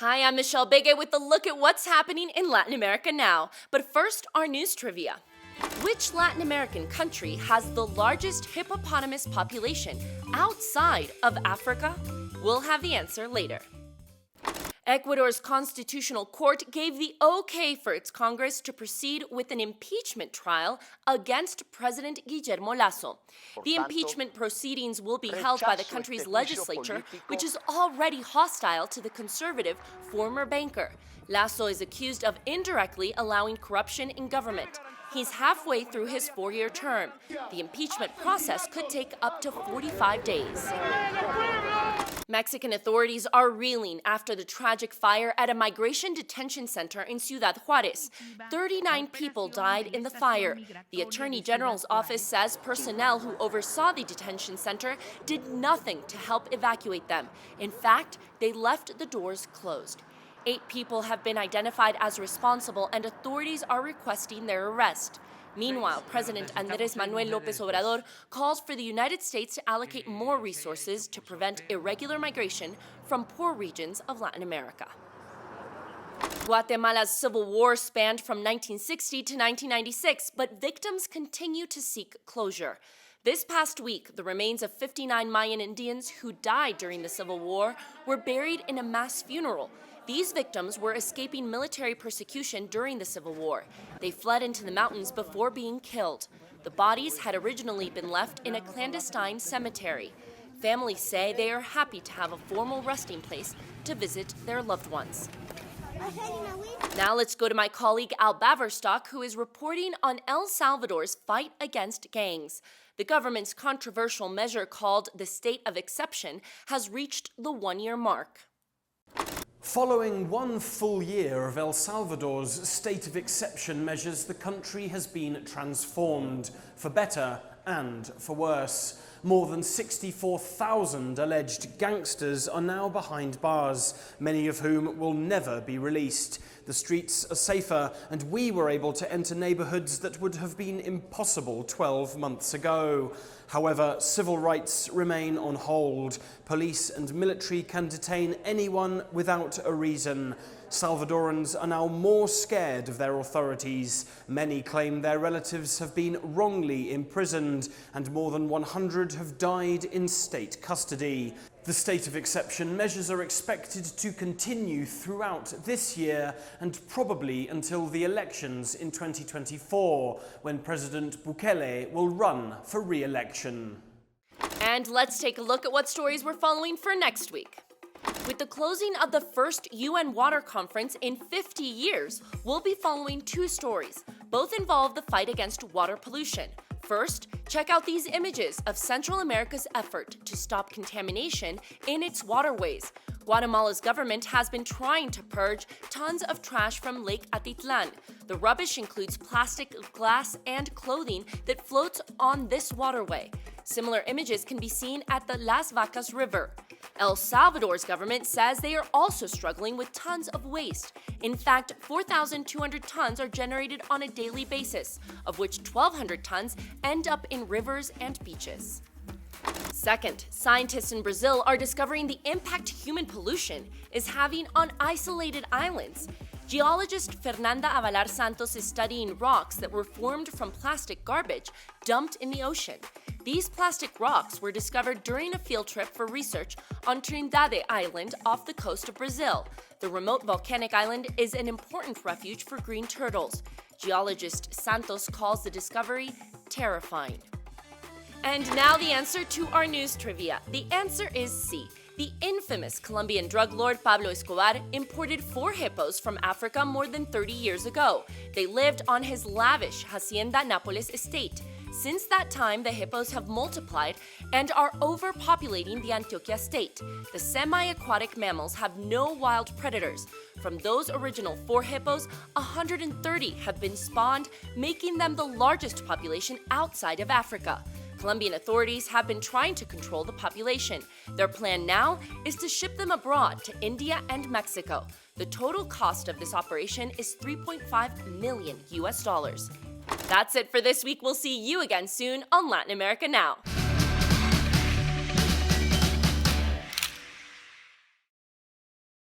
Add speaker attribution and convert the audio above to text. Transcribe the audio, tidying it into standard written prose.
Speaker 1: Hi, I'm Michelle Begue with a look at what's happening in Latin America now. But first, our news trivia. Which Latin American country has the largest hippopotamus population outside of Africa? We'll have the answer later. Ecuador's constitutional court gave the okay for its Congress to proceed with an impeachment trial against President Guillermo Lasso. The impeachment proceedings will be held by the country's legislature, which is already hostile to the conservative former banker. Lasso is accused of indirectly allowing corruption in government. He's halfway through his 4-year term. The impeachment process could take up to 45 days. Mexican authorities are reeling after the tragic fire at a migration detention center in Ciudad Juarez. 39 people died in the fire. The Attorney General's office says personnel who oversaw the detention center did nothing to help evacuate them. In fact, they left the doors closed. 8 people have been identified as responsible, and authorities are requesting their arrest. Meanwhile, President Andrés Manuel López Obrador calls for the United States to allocate more resources to prevent irregular migration from poor regions of Latin America. Guatemala's civil war spanned from 1960 to 1996, but victims continue to seek closure. This past week, the remains of 59 Mayan Indians who died during the Civil War were buried in a mass funeral. These victims were escaping military persecution during the Civil War. They fled into the mountains before being killed. The bodies had originally been left in a clandestine cemetery. Families say they are happy to have a formal resting place to visit their loved ones. Now let's go to my colleague Al Baverstock, who is reporting on El Salvador's fight against gangs. The government's controversial measure called the State of Exception has reached the 1-year mark.
Speaker 2: Following 1 full year of El Salvador's state of exception measures, the country has been transformed, for better and for worse. More than 64,000 alleged gangsters are now behind bars, many of whom will never be released. The streets are safer, and we were able to enter neighborhoods that would have been impossible 12 months ago. However, civil rights remain on hold. Police and military can detain anyone without a reason. Salvadorans are now more scared of their authorities. Many claim their relatives have been wrongly imprisoned, and more than 100 have died in state custody. The state of exception measures are expected to continue throughout this year and probably until the elections in 2024, when President Bukele will run for re-election.
Speaker 1: And let's take a look at what stories we're following for next week. With the closing of the first UN Water Conference in 50 years, we'll be following 2 stories. Both involve the fight against water pollution. First, check out these images of Central America's effort to stop contamination in its waterways. Guatemala's government has been trying to purge tons of trash from Lake Atitlan. The rubbish includes plastic, glass, and clothing that floats on this waterway. Similar images can be seen at the Las Vacas River. El Salvador's government says they are also struggling with tons of waste. In fact, 4,200 tons are generated on a daily basis, of which 1,200 tons end up in rivers and beaches. Second, scientists in Brazil are discovering the impact human pollution is having on isolated islands. Geologist Fernanda Avalar Santos is studying rocks that were formed from plastic garbage dumped in the ocean. These plastic rocks were discovered during a field trip for research on Trindade Island off the coast of Brazil. The remote volcanic island is an important refuge for green turtles. Geologist Santos calls the discovery terrifying. And now the answer to our news trivia. The answer is C. The infamous Colombian drug lord Pablo Escobar imported 4 hippos from Africa more than 30 years ago. They lived on his lavish Hacienda Nápoles estate. Since that time, the hippos have multiplied and are overpopulating the Antioquia state. The semi-aquatic mammals have no wild predators. From those original 4 hippos, 130 have been spawned, making them the largest population outside of Africa. Colombian authorities have been trying to control the population. Their plan now is to ship them abroad to India and Mexico. The total cost of this operation is $3.5 million. That's it for this week. We'll see you again soon on Latin America Now.